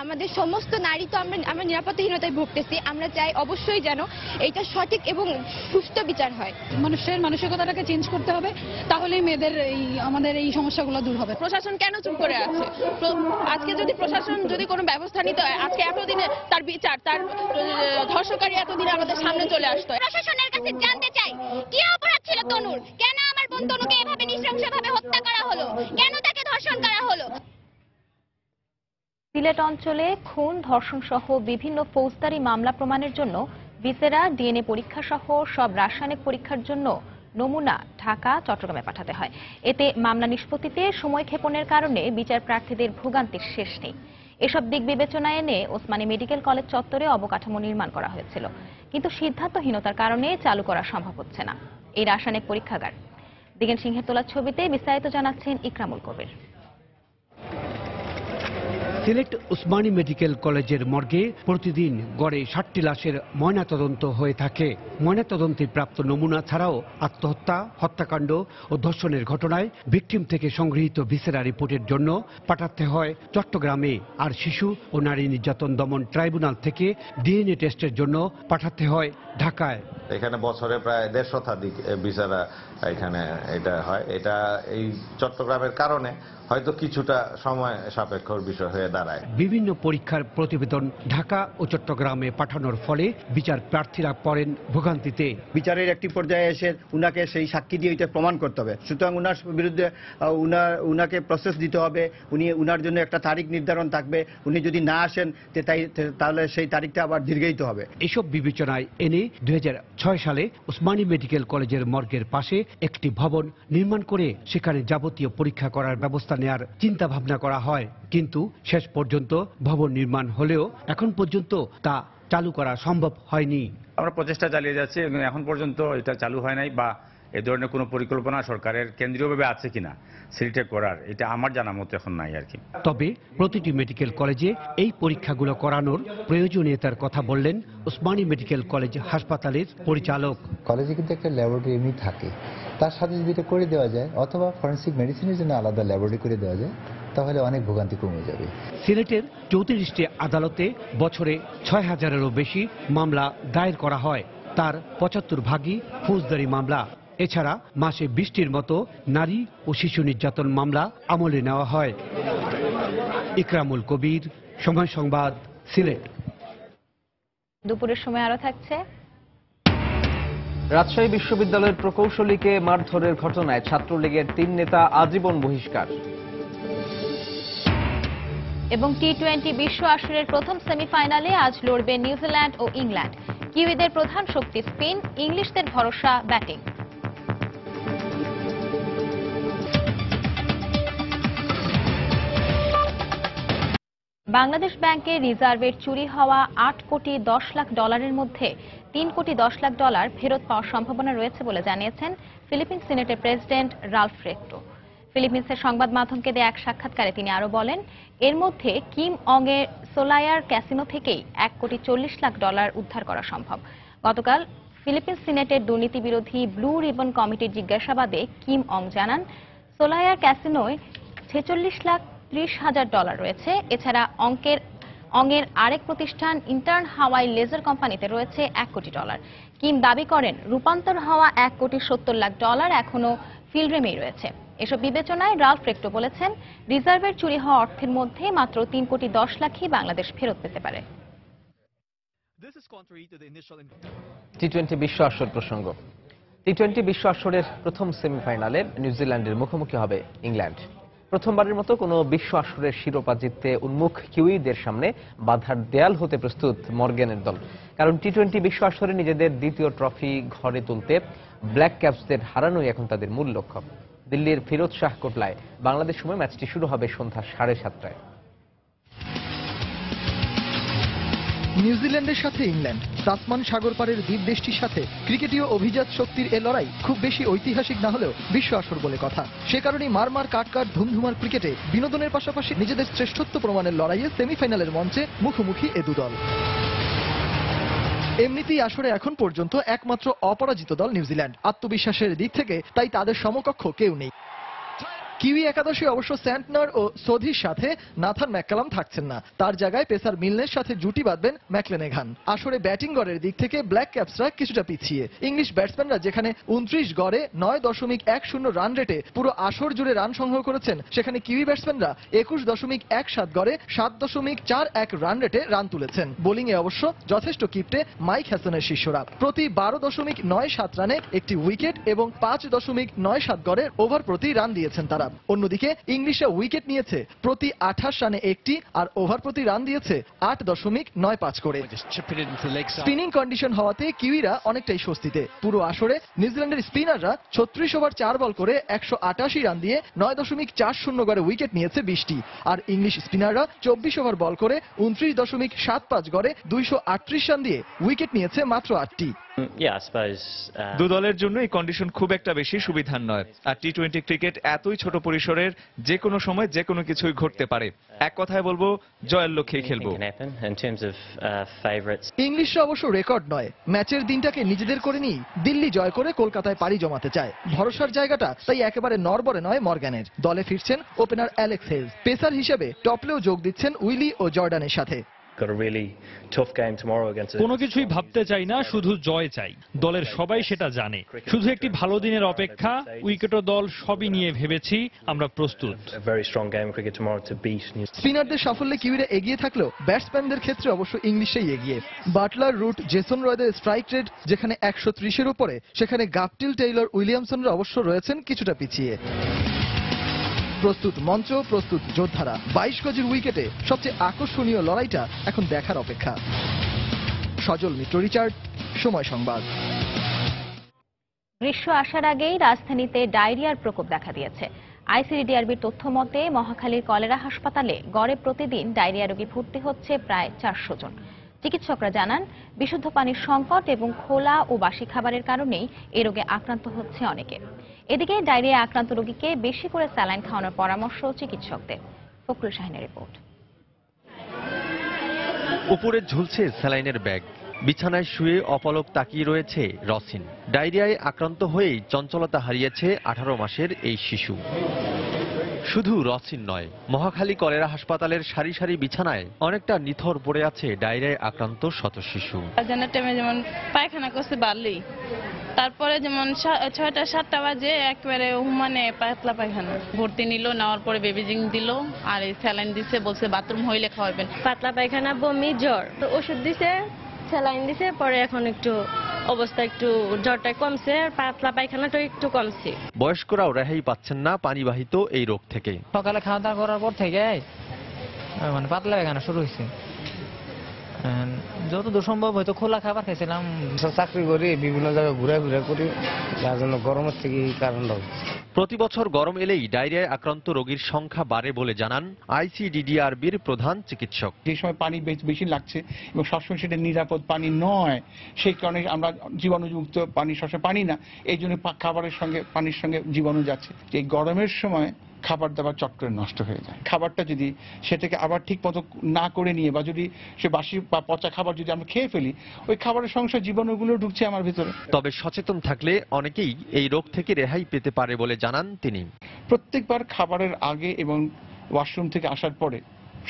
আমাদের সমস্ত নারী তো আমরা নিরাপত্তাহীনতায় ভুগতেছি। আমরা চাই অবশ্যই যেন এইটা সঠিক এবং সুস্থ বিচার হয়। মানুষের মানসিকতাটাকে চেঞ্জ করতে হবে, তাহলেই মেয়েদের আমাদের এই সমস্যাগুলো দূর হবে। প্রশাসন কেন চুপ করে আছে? আজকে যদি প্রশাসন যদি কোনো ব্যবস্থা নিতে হয়, আজকে এতদিনে তার বিচার, তার ধর্ষণকারী এতদিনে আমাদের সামনে চলে আসতো। প্রশাসনের কাছে জানতে চাই কি অপরাধ ছিল তনুর? কেন আমার বোন তনুকে এভাবে নৃশংসভাবে হত্যা করা হলো? কেন তাকে ধর্ষণ করা হলো? সিলেট অঞ্চলে খুন, ধর্ষণ সহ বিভিন্ন ফৌজদারি মামলা প্রমাণের জন্য ভিসেরা, ডিএনএ পরীক্ষা সহ সব রাসায়নিক পরীক্ষার জন্য নমুনা ঢাকা, চট্টগ্রামে পাঠাতে হয়। এতে মামলা নিষ্পত্তিতে সময় ক্ষেপণের কারণে বিচার প্রার্থীদের ভোগান্তির শেষ নেই। এসব দিক বিবেচনায় এনে ওসমানী মেডিকেল কলেজ চত্বরে অবকাঠামো নির্মাণ করা হয়েছিল, কিন্তু সিদ্ধান্তহীনতার কারণে চালু করা সম্ভব হচ্ছে না এই রাসায়নিক পরীক্ষাগার। দিগেন সিংহের তোলার ছবিতে বিস্তারিত জানাচ্ছেন ইকরামুল কবির। সিলেট ওসমানী মেডিকেল কলেজের মর্গে প্রতিদিন গড়ে 60টি লাশের ময়নাতদন্ত হয়ে থাকে। ময়নাতদন্তে প্রাপ্ত নমুনা ছাড়াও আত্মহত্যা, হত্যাকাণ্ড ও ধর্ষণের ঘটনায় ভিকটিম থেকে সংগৃহীত ভিসেরা রিপোর্টের জন্য পাঠাতে হয় চট্টগ্রামে, আর শিশু ও নারী নির্যাতন দমন ট্রাইব্যুনাল থেকে ডিএনএ টেস্টের জন্য পাঠাতে হয় ঢাকায়। এখানে বছরে প্রায় 150 শতাধিক ভিসেরা এখানে এটা হয়। এটা এই চট্টগ্রামের কারণে হয়তো কিছুটা সময় সাপেক্ষর বিষয় হয়ে দাঁড়ায়। বিভিন্ন পরীক্ষার প্রতিবেদন ঢাকা ও চট্টগ্রামে পাঠানোর ফলে বিচার প্রার্থীরা পড়েন ভোগান্তিতে। বিচারের একটি পর্যায়ে এসে উনাকে সেই সাক্ষী দিয়ে এটা প্রমাণ করতে হবে। সুতরাং উনার বিরুদ্ধে উনাকে প্রসেস দিতে হবে, উনার জন্য একটা তারিখ নির্ধারণ থাকবে। উনি যদি না আসেন তাহলে সেই তারিখটা আবার দীর্ঘায়িত হবে। এসব বিবেচনায় এনে 2006 সালে ওসমানী মেডিকেল কলেজের মর্গের পাশে একটি ভবন নির্মাণ করে সেখানে যাবতীয় পরীক্ষা করার ব্যবস্থা নেয়ার চিন্তা ভাবনা করা হয়, কিন্তু শেষ পর্যন্ত ভবন নির্মাণ হলেও এখন পর্যন্ত তা চালু করা সম্ভব হয়নি। আমরা প্রচেষ্টা চালিয়ে যাচ্ছি, এখন পর্যন্ত এটা চালু হয় নাই বা এ ধরনের কোনো পরিকল্পনা সরকারের কেন্দ্রীয়ভাবে আছে কিনা সিলেটে করার, এটা আমার জানা মতো এখন নাই আর কি। তবে প্রতিটি মেডিকেল কলেজে এই পরীক্ষাগুলো করানোর প্রয়োজনীয়তার কথা বললেন ওসমানী মেডিকেল কলেজ হাসপাতালের পরিচালক। কলেজে কিন্তু একটা ল্যাবরেটরি এমনি থাকে, তার সাথে যদি এটা করে দেওয়া যায় অথবা ফরেনসিক মেডিসিনের জন্য আলাদা ল্যাবরেটরি করে দেওয়া যায় তাহলে অনেক ভোগান্তি কমে যাবে। সিলেটের 34টি আদালতে বছরে 6000-এরও বেশি মামলা দায়ের করা হয়, তার 75 ভাগই ফৌজদারি মামলা। এছাড়া মাসে 20টির মতো নারী ও শিশু নির্যাতন মামলা আমলে নেওয়া হয়। ইকরামুল কবির, সময় সংবাদ, সিলেট। দুপুরের সময় আরো থাকছে। রাজশাহী বিশ্ববিদ্যালয়ের প্রকৌশলীকে মারধরের ঘটনায় ছাত্রলীগের 3 নেতা আজীবন বহিষ্কার। এবং টি-20 বিশ্ব আসরের প্রথম সেমিফাইনালে আজ লড়বে নিউজিল্যান্ড ও ইংল্যান্ড। কিউইদের প্রধান শক্তি স্পিন, ইংলিশদের ভরসা ব্যাটিং। বাংলাদেশ ব্যাংকের রিজার্ভের চুরি হওয়া 8 কোটি 10 লাখ ডলারের মধ্যে 3 কোটি 10 লাখ ডলার ফেরত পাওয়ার সম্ভাবনা রয়েছে বলে জানিয়েছেন ফিলিপিন সিনেটের প্রেসিডেন্ট রালফ রেক্টো। ফিলিপিন্সের সংবাদ মাধ্যমকে দেয়া এক সাক্ষাৎকারে তিনি আরো বলেন, এর মধ্যে কিম অং এর সোলায়ার ক্যাসিনো থেকেই 1 কোটি 40 লাখ ডলার উদ্ধার করা সম্ভব। গতকাল ফিলিপিন্স সিনেটের দুর্নীতি বিরোধী ব্লু রিবন কমিটির জিজ্ঞাসাবাদে কিম অং জানান, সোলায়ার ক্যাসিনোয় $46,30,000 রয়েছে। এছাড়া অংয়ের আরেক প্রতিষ্ঠান ইন্টার্ন হাওয়াই লেজার কোম্পানিতে রয়েছে $1 কোটি। কিম দাবি করেন, রূপান্তর হওয়া $1,70,00,000 এখনো ফিল্ডরেমেই রয়েছে। এসব বিবেচনায় রাল্ফ রেক্টো বলেছেন, রিজার্ভের চুরি হওয়া অর্থের মধ্যে মাত্র $3,10,00,000 বাংলাদেশ ফেরত পেতে পারে। টি-20 বিশ্ব আসর প্রসঙ্গ। টি-20 বিশ্ব আসরের প্রথম সেমিফাইনালে নিউজিল্যান্ডের মুখোমুখি হবে ইংল্যান্ড। প্রথমবারের মতো কোনো বিশ্ব আসরের শিরোপা জিততে উন্মুখ কিউইদের সামনে বাধার দেয়াল হতে প্রস্তুত মর্গ্যানের দল। কারণ টি-20 বিশ্ব আসরে নিজেদের দ্বিতীয় ট্রফি ঘরে তুলতে ব্ল্যাক ক্যাপসদের হারানোই এখন তাদের মূল লক্ষ্য। দিল্লির ফিরোজ শাহ কোটলায় বাংলাদেশ সময় ম্যাচটি শুরু হবে সন্ধ্যা 7:30টায়। নিউজিল্যান্ডের সাথে ইংল্যান্ড, তাসমান সাগর পারের দ্বীপ দেশটির সাথে ক্রিকেটীয় অভিজাত শক্তির এ লড়াই খুব বেশি ঐতিহাসিক না হলেও বিশ্ব আসর বলে কথা। সে কারণেই মারমার কাটকাট ধুমধুমার ক্রিকেটে বিনোদনের পাশাপাশি নিজেদের শ্রেষ্ঠত্ব প্রমাণের লড়াইয়ে সেমিফাইনালের মঞ্চে মুখোমুখি এ দুদল। এমনিতেই আসরে এখন পর্যন্ত একমাত্র অপরাজিত দল নিউজিল্যান্ড। আত্মবিশ্বাসের দিক থেকে তাই তাদের সমকক্ষ কেউ নেই। কিউই একাদশে অবশ্য স্যান্টনার ও সোধির সাথে নাথান ম্যাককালাম থাকছেন না। তার জায়গায় পেসার মিলনের সাথে জুটি বাঁধবেন ম্যাকলেনেঘান। আসরে ব্যাটিং গড়ের দিক থেকে ব্ল্যাক ক্যাপসরা কিছুটা পিছিয়ে। ইংলিশ ব্যাটসম্যানরা যেখানে 29 গড়ে 9.10 রান রেটে পুরো আসর জুড়ে রান সংগ্রহ করেছেন, সেখানে কিউই ব্যাটসম্যানরা 21.17 গড়ে 7.41 রান রেটে রান তুলেছেন। বোলিংয়ে অবশ্য যথেষ্ট কিপ্টে মাইক হ্যাসনের শিষ্যরা। প্রতি 12.97 রানে একটি উইকেট এবং 5.97 গড়ের ওভার প্রতি রান দিয়েছেন তারা। অন্যদিকে ইংলিশরা উইকেট নিয়েছে প্রতি 28 রানে একটি, আর ওভার প্রতি রান দিয়েছে 8.95 করে। স্পিনিং কন্ডিশন হওয়াতে কিউইরা অনেকটাই স্বস্তিতে। পুরো আসরে নিউজিল্যান্ডের স্পিনাররা 36 ওভার 4 বল করে 188 রান দিয়ে 9.40 গড়ে উইকেট নিয়েছে 20টি, আর ইংলিশ স্পিনাররা 24 ওভার বল করে 29.75 গড়ে 238 রান দিয়ে উইকেট নিয়েছে মাত্র 8টি। দু দলের জন্য এই কন্ডিশন খুব একটা বেশি সুবিধার নয়। আর টি-20 ক্রিকেট এতই ছোট পরিসরের, যে কোনো সময় যে কোনো কিছুই ঘটতে পারে। এক কথায় বলবো, জয়ের লক্ষ্যেই খেলবো। ইংলিশরা অবশ্য রেকর্ড নয়, ম্যাচের দিনটাকে নিজেদের করে নিয়ে দিল্লি জয় করে কলকাতায় পাড়ি জমাতে চায়। ভরসার জায়গাটা তাই একেবারে নড়বড়ে নয় মর্গ্যানের। দলে ফিরছেন ওপেনার অ্যালেক্স হেলস, পেসার হিসেবে টপলেও যোগ দিচ্ছেন উইলি ও জর্ডানের সাথে। কোনো কিছুই ভাবতে চাই না, শুধু জয় চাই। দলের সবাই সেটা জানে। শুধু একটি ভালো দিনের অপেক্ষা। উইকেট ও দল সবই নিয়ে ভেবেছি আমরা প্রস্তুত। স্পিনারদের সাফল্যে কিউইরা এগিয়ে থাকলেও ব্যাটসম্যানদের ক্ষেত্রে অবশ্য ইংলিশেই এগিয়ে। বাটলার, রুট, জেসন রয়দের স্ট্রাইক রেট যেখানে 130-এর উপরে, সেখানে গাপটিল, টেইলর, উইলিয়ামসনরা অবশ্য রয়েছেন কিছুটা পিছিয়ে। প্রস্তুত মঞ্চ, প্রস্তুত যোদ্ধারা। 22 গজের উইকেটে সবচেয়ে আকর্ষণীয় লড়াইটা এখন দেখার অপেক্ষা। সজল মিত্র, রিচার্ড, সময় সংবাদ। গ্রীষ্ম আসার আগেই রাজধানীতে ডায়রিয়ার প্রকোপ দেখা দিয়েছে। আইসিডিডিআরবির তথ্য মতে মহাখালীর কলেরা হাসপাতালে গড়ে প্রতিদিন ডায়রিয়া রোগী ভর্তি হচ্ছে প্রায় 400 জন। চিকিৎসকরা জানান, বিশুদ্ধ পানির সংকট এবং খোলা ও বাসি খাবারের কারণেই এই রোগে আক্রান্ত হচ্ছে অনেকে। এদিকে ডায়রিয়া আক্রান্ত রোগীকে বেশি করে স্যালাইন খাওয়ানোর পরামর্শ চিকিৎসকদের। ফখরুল শাহিনের রিপোর্ট। উপরে ঝুলছে স্যালাইনের ব্যাগ, বিছানায় শুয়ে অপলক তাকিয়ে রয়েছে রসিন। ডায়রিয়ায় আক্রান্ত হয়েই চঞ্চলতা হারিয়েছে 18 মাসের এই শিশু। শুধু রসিন নয়, মহাখালী কলেরা হাসপাতালের সারি সারি বিছানায় অনেকটা নিথর পড়ে আছে ডায়রিয়ায় আক্রান্ত শত শিশু। টাইমে যেমন পায়খানা করছে বাড়লেই, তারপরে যেমন 6টা-7টা বাজে একেবারে মানে পাতলা পায়খানা ভর্তি নিল, নেওয়ার পরে বেবিজিং দিল আর এই স্যালাইন দিছে, বলছে বাথরুম হইলে খাওয়াবেন। পাতলা পায়খানা, বমি, জ্বর, তো ওষুধ দিছে, স্যালাইন দিছে, পরে এখন একটু অবস্থা একটু জ্বরটা কমছে আর পাতলা পায়খানাটা একটু কমছে। বয়স্করাও রেহাই পাচ্ছেন না পানিবাহিত এই রোগ থেকে। সকালে খাওয়া দাওয়া করার পর থেকে মানে পাতলা পায়খানা শুরু হয়েছে। যতদূর সম্ভব হয়তো খোলা খাবার খাইছিলাম। চাকরি করি, বিভিন্ন জায়গায় ঘুরে করি, যার জন্য গরমের থেকে এই কারণটা হচ্ছে। প্রতি বছর গরম এলেই ডায়রিয়ায় আক্রান্ত রোগীর সংখ্যা বাড়ে বলে জানান আইসিডিডিআরবির প্রধান চিকিৎসক। যে সময় পানি বেশি লাগছে এবং সবসময় সেটা নিরাপদ পানি নয়, সেই কারণে আমরা জীবাণুযুক্ত পানি সবসময় পানি না, এই জন্য খাবারের সঙ্গে পানির সঙ্গে জীবাণু যাচ্ছে। এই গরমের সময় খাবার দাবার চট করে নষ্ট হয়ে যায়। খাবারটা যদি সেটাকে আবার ঠিক মতো না করে নিয়ে বা যদি সে বাসি বা পচা খাবার যদি আমরা খেয়ে ফেলি, ওই খাবারের সংসার জীবাণুগুলো ঢুকছে আমার ভিতরে। তবে সচেতন থাকলে অনেকেই এই রোগ থেকে রেহাই পেতে পারে বলে জানান তিনি। প্রত্যেকবার খাবারের আগে এবং ওয়াশরুম থেকে আসার পরে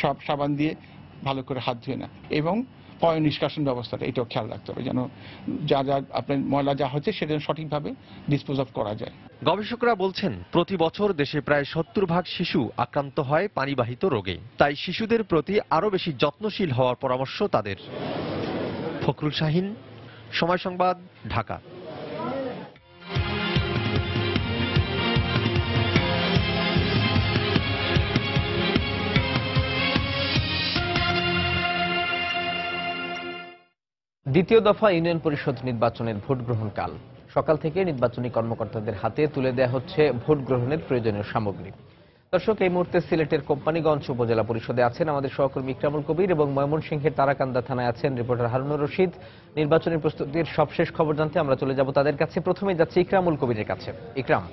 সব সাবান দিয়ে ভালো করে হাত ধুয়ে না, এবং পয় নিষ্কাশন ব্যবস্থাটা এটাও খেয়াল রাখতে হবে যেন যা যা আপনার ময়লা যা হচ্ছে সেটা সঠিকভাবে ডিসপোজ অফ করা যায়। গবেষকরা বলছেন প্রতি বছর দেশে প্রায় 70% শিশু আক্রান্ত হয় পানিবাহিত রোগে। তাই শিশুদের প্রতি আরো বেশি যত্নশীল হওয়ার পরামর্শ তাদের। ফখরুল শাহিন, সময় সংবাদ, ঢাকা। দ্বিতীয় দফা ইউনিয়ন পরিষদ নির্বাচনের ভোট গ্রহণ কাল সকাল থেকে নির্বাচনী কর্মকর্তাদের হাতে তুলে দেওয়া হচ্ছে ভোট গ্রহণের প্রয়োজনীয় সামগ্রী। দর্শক, এই মুহূর্তে সিলেটের কোম্পানীগঞ্জ উপজেলা পরিষদে আছেন আমাদের সহকর্মী ইকরামুল কবির এবং ময়মনসিংহের তারাকান্দা থানায় আছেন রিপোর্টার হারুনুর রশিদ। নির্বাচনী প্রস্তুতির সবশেষ খবর জানতে আমরা চলে যাব তাদের কাছে। প্রথমেই যাচ্ছে ইকরামুল কবিরের কাছে। ইকরাম।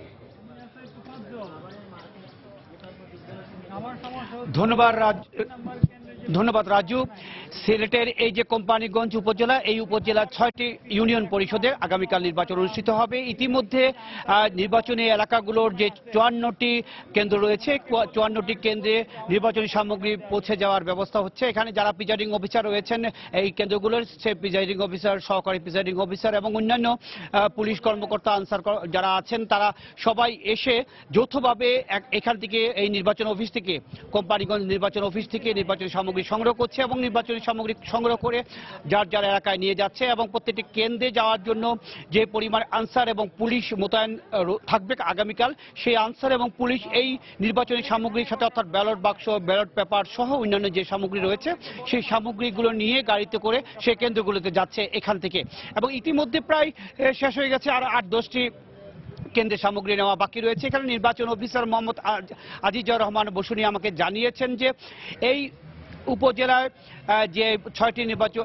ধন্যবাদ রাজু। সিলেটের এই যে কোম্পানীগঞ্জ উপজেলা, এই উপজেলার 6টি ইউনিয়ন পরিষদের আগামীকাল নির্বাচন অনুষ্ঠিত হবে। ইতিমধ্যে নির্বাচনী এলাকাগুলোর যে 54টি কেন্দ্র রয়েছে, 54টি কেন্দ্রে নির্বাচনী সামগ্রী পৌঁছে যাওয়ার ব্যবস্থা হচ্ছে। এখানে যারা প্রিজাইডিং অফিসার রয়েছেন এই কেন্দ্রগুলোর, সে প্রিজাইডিং অফিসার, সহকারী প্রিজাইডিং অফিসার এবং অন্যান্য পুলিশ কর্মকর্তা, আনসার যারা আছেন, তারা সবাই এসে যৌথভাবে এখান থেকে এই নির্বাচন অফিস থেকে, কোম্পানীগঞ্জ নির্বাচন অফিস থেকে নির্বাচনী সামগ্রী সংগ্রহ করছে এবং নির্বাচনী সামগ্রী সংগ্রহ করে যার যার এলাকায় নিয়ে যাচ্ছে। এবং প্রত্যেকটি কেন্দ্রে যাওয়ার জন্য যে পরিমাণ আনসার এবং পুলিশ মোতায়েন থাকবে আগামীকাল, সেই আনসার এবং পুলিশ এই নির্বাচনী সামগ্রীর সাথে, অর্থাৎ ব্যালট বাক্স, ব্যালট পেপার সহ অন্যান্য যে সামগ্রী রয়েছে, সেই সামগ্রীগুলো নিয়ে গাড়িতে করে সেই কেন্দ্রগুলোতে যাচ্ছে এখান থেকে। এবং ইতিমধ্যে প্রায় শেষ হয়ে গেছে, আর 8-10টি কেন্দ্রে সামগ্রী নেওয়া বাকি রয়েছে। এখানে নির্বাচন অফিসার মোহাম্মদ আজিজুর রহমান বসুনি আমাকে জানিয়েছেন যে এই উপজেলায় যে 6টি নির্বাচন